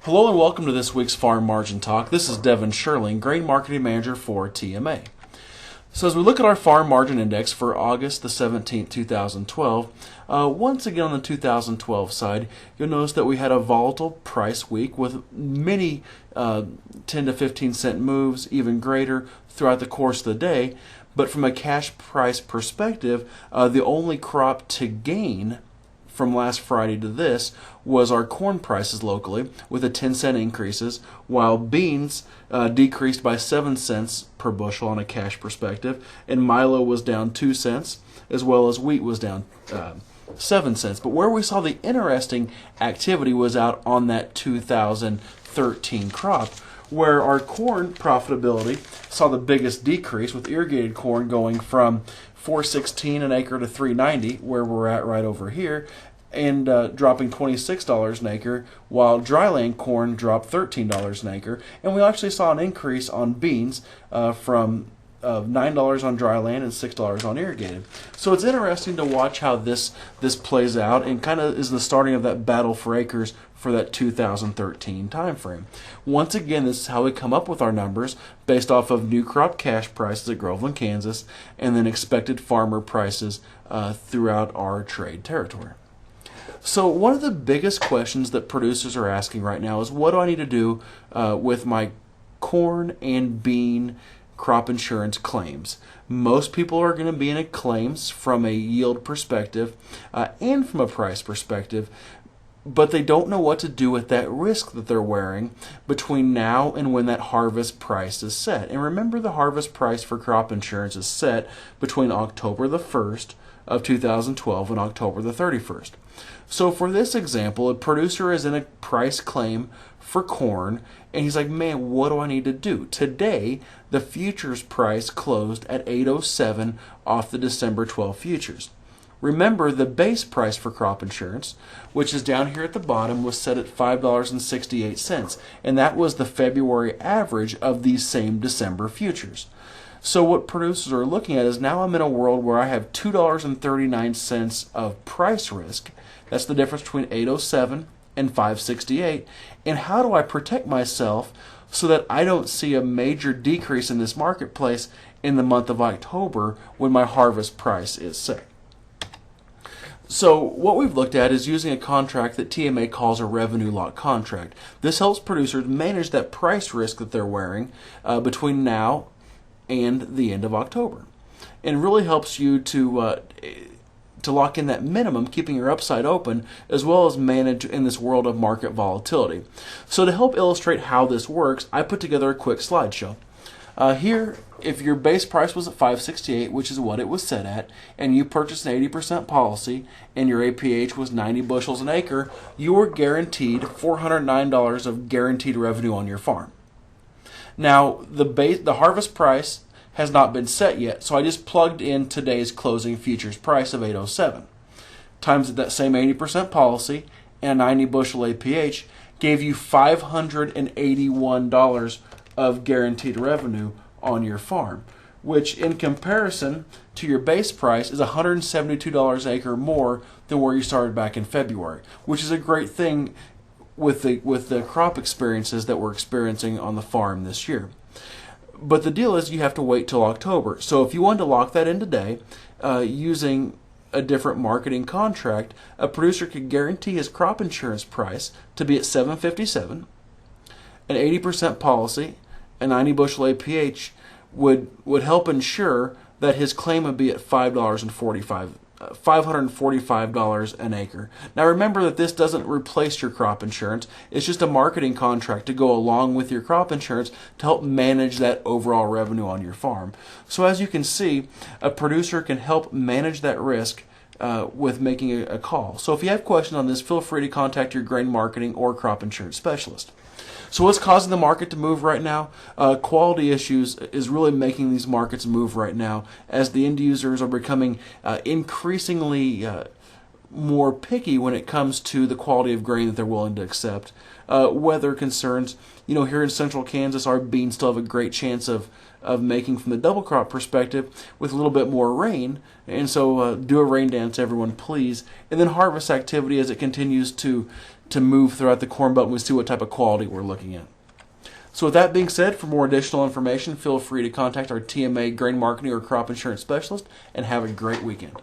Hello and welcome to this week's Farm Margin Talk. This is Devin Schierling, Grain Marketing Manager for TMA. So as we look at our Farm Margin Index for August the 17th, 2012, once again on the 2012 side, you'll notice that we had a volatile price week with many 10 to 15 cent moves, even greater, throughout the course of the day. But from a cash price perspective, the only crop to gain from last Friday to this was our corn prices locally with a 10-cent increases, while beans decreased by 7 cents per bushel on a cash perspective, and milo was down 2 cents, as well as wheat was down 7 cents. But where we saw the interesting activity was out on that 2013 crop, where our corn profitability saw the biggest decrease, with irrigated corn going from $4.16 an acre to $3.90, where we're at right over here, and dropping $26 an acre, while dryland corn dropped $13 an acre. And we actually saw an increase on beans from $9 on dryland and $6 on irrigated. So it's interesting to watch how this plays out, and kind of is the starting of that battle for acres for that 2013 time frame. Once again, this is how we come up with our numbers based off of new crop cash prices at Groveland, Kansas, and then expected farmer prices throughout our trade territory. So one of the biggest questions that producers are asking right now is, what do I need to do with my corn and bean crop insurance claims? Most people are going to be in a claims from a yield perspective and from a price perspective, but they don't know what to do with that risk that they're wearing between now and when that harvest price is set. And remember, the harvest price for crop insurance is set between October the 1st of 2012 and October the 31st. So for this example, a producer is in a price claim for corn, and he's like, man, what do I need to do? Today, the futures price closed at $8.07 off the December 12 futures. Remember, the base price for crop insurance, which is down here at the bottom, was set at $5.68, and that was the February average of these same December futures. So what producers are looking at is, now I'm in a world where I have $2.39 of price risk. That's the difference between $8.07 and $5.68. And how do I protect myself so that I don't see a major decrease in this marketplace in the month of October when my harvest price is set? So what we've looked at is using a contract that TMA calls a revenue lock contract. This helps producers manage that price risk that they're wearing between now and the end of October, and really helps you to lock in that minimum, keeping your upside open, as well as manage in this world of market volatility. So to help illustrate how this works, I put together a quick slideshow. Here, if your base price was at $5.68, which is what it was set at, and you purchased an 80% policy, and your APH was 90 bushels an acre, you were guaranteed $409 of guaranteed revenue on your farm. Now, the harvest price has not been set yet, so I just plugged in today's closing futures price of $8.07. Times that same 80% policy and a 90 bushel APH gave you $581 of guaranteed revenue on your farm, which in comparison to your base price is $172 an acre more than where you started back in February, which is a great thing with the crop experiences that we're experiencing on the farm this year. But the deal is, you have to wait till October. So if you wanted to lock that in today, using a different marketing contract, a producer could guarantee his crop insurance price to be at $7.57. An 80% policy, a 90 bushel APH would help ensure that his claim would be at $545 an acre. Now remember that this doesn't replace your crop insurance. It's just a marketing contract to go along with your crop insurance to help manage that overall revenue on your farm. So as you can see, a producer can help manage that risk with making a call. So if you have questions on this, feel free to contact your grain marketing or crop insurance specialist. So what's causing the market to move right now? Quality issues is really making these markets move right now, as the end users are becoming increasingly more picky when it comes to the quality of grain that they're willing to accept. Weather concerns, here in central Kansas, our beans still have a great chance of making from the double crop perspective with a little bit more rain. And so do a rain dance, everyone, please. And then harvest activity as it continues to to move throughout the Corn Belt and we see what type of quality we're looking at. So with that being said, for more additional information, feel free to contact our TMA grain marketing or crop insurance specialist, and have a great weekend.